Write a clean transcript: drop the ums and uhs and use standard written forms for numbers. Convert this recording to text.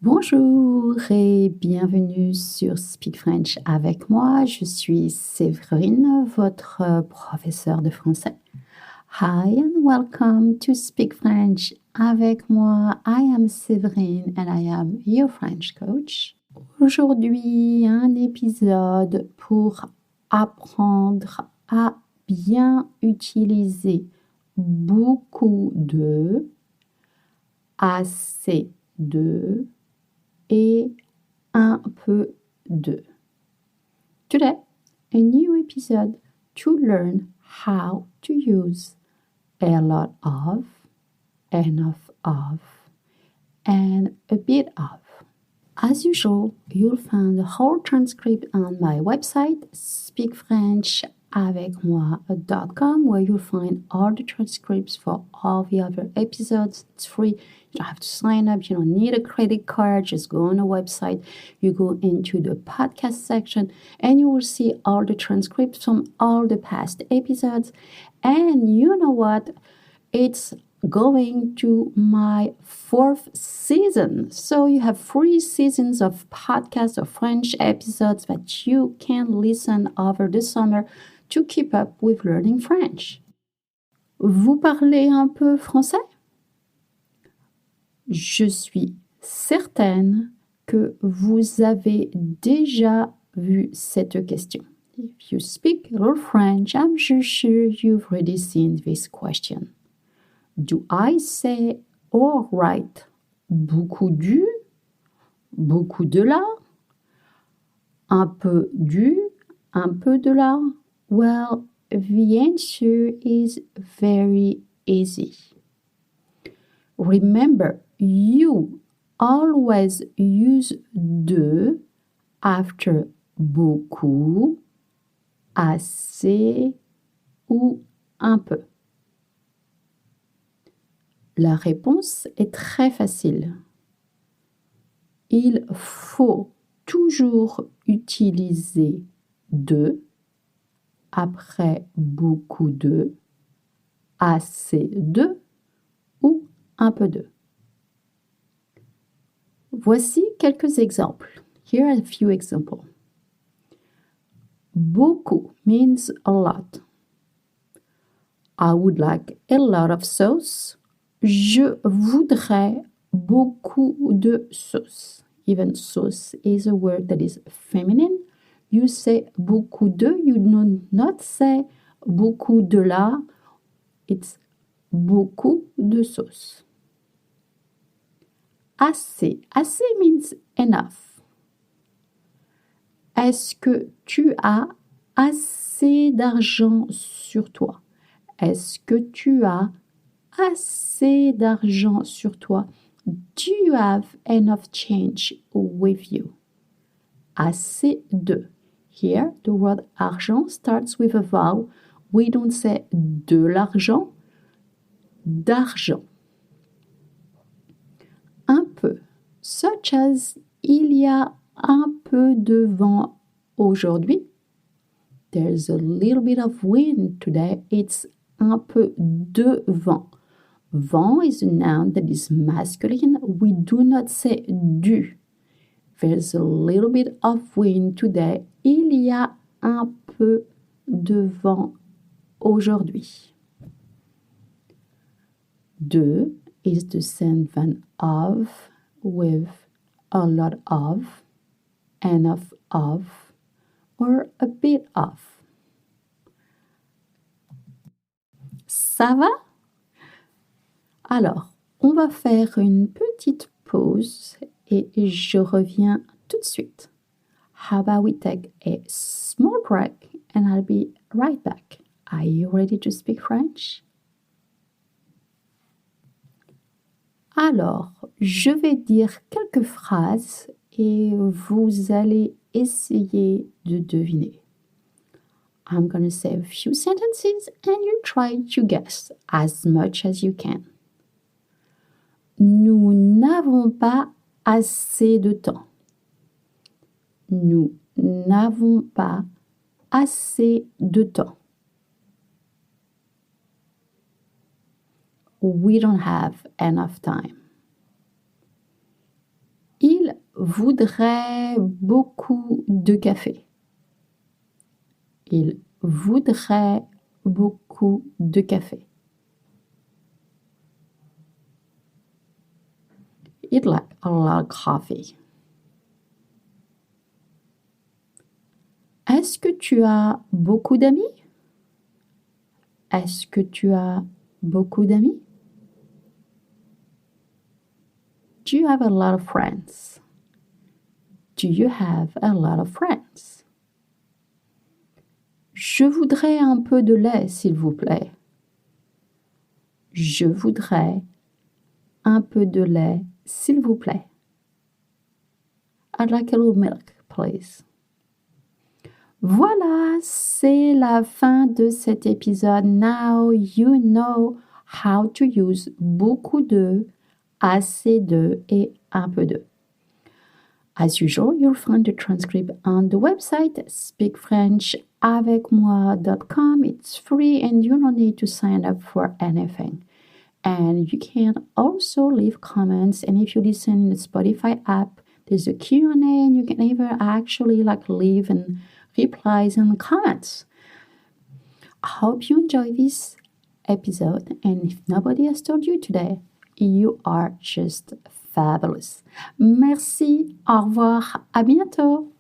Bonjour et bienvenue sur Speak French avec moi. Je suis Séverine, votre professeure de français. Hi and welcome to Speak French avec moi. I am Séverine and I am your French coach. Aujourd'hui, un épisode pour apprendre à bien utiliser beaucoup de, assez de et un peu de. Today, a new episode to learn how to use a lot of, enough of, and a bit of. As usual, you'll find the whole transcript on my website, speakfrenchAvecMoi.com, where you'll find all the transcripts for all the other episodes. It's free. You don't have to sign up. You don't need a credit card. Just go on the website. You go into the podcast section, and you will see all the transcripts from all the past episodes. And you know what? It's going to my 4th season. So you have 3 seasons of podcasts of French episodes that you can listen over the summer to keep up with learning French. Vous parlez un peu français? Je suis certaine que vous avez déjà vu cette question. If you speak a little French, I'm sure you've already seen this question. Do I say or write beaucoup du, beaucoup de là, un peu du, un peu de là? Well, the answer is very easy. Remember, you always use de after beaucoup, assez ou un peu. La réponse est très facile. Il faut toujours utiliser de après beaucoup de, assez de ou un peu de. Voici quelques exemples. Here are a few examples. Beaucoup means a lot. I would like a lot of sauce. Je voudrais beaucoup de sauce. Even sauce is a word that is feminine. You say beaucoup de, you do not say beaucoup de là. It's beaucoup de sauce. Assez. Assez means enough. Est-ce que tu as assez d'argent sur toi? Est-ce que tu as assez d'argent sur toi? Do you have enough change with you? Assez de. Here, the word argent starts with a vowel. We don't say de l'argent, d'argent. Un peu, such as il y a un peu de vent aujourd'hui. There's a little bit of wind today. It's un peu de vent. Vent is a noun that is masculine. We do not say du. There's a little bit of wind today. Il y a un peu de vent aujourd'hui. De is the same than of with a lot of, enough of, or a bit of. Ça va? Alors, on va faire une petite pause et je reviens tout de suite. How about we take a small break and I'll be right back. Are you ready to speak French? Alors, je vais dire quelques phrases et vous allez essayer de deviner. I'm going to say a few sentences and you try to guess as much as you can. Nous n'avons pas assez de temps. Nous n'avons pas assez de temps. We don't have enough time. Il voudrait beaucoup de café. Il voudrait beaucoup de café. He'd like a lot of coffee. Est-ce que tu as beaucoup d'amis? Est-ce que tu as beaucoup d'amis? Do you have a lot of friends? Do you have a lot of friends? Je voudrais un peu de lait, s'il vous plaît. Je voudrais un peu de lait, s'il vous plaît. I'd like a little milk, please. Voilà, c'est la fin de cet épisode. Now you know how to use beaucoup de, assez de et un peu de. As usual, you'll find the transcript on the website speakfrenchavecmoi.com. It's free and you don't need to sign up for anything. And you can also leave comments. And if you listen in the Spotify app, there's a Q&A and you can even actually leave and replies and comments. I hope you enjoy this episode. And if nobody has told you today, you are just fabulous. Merci, au revoir, à bientôt.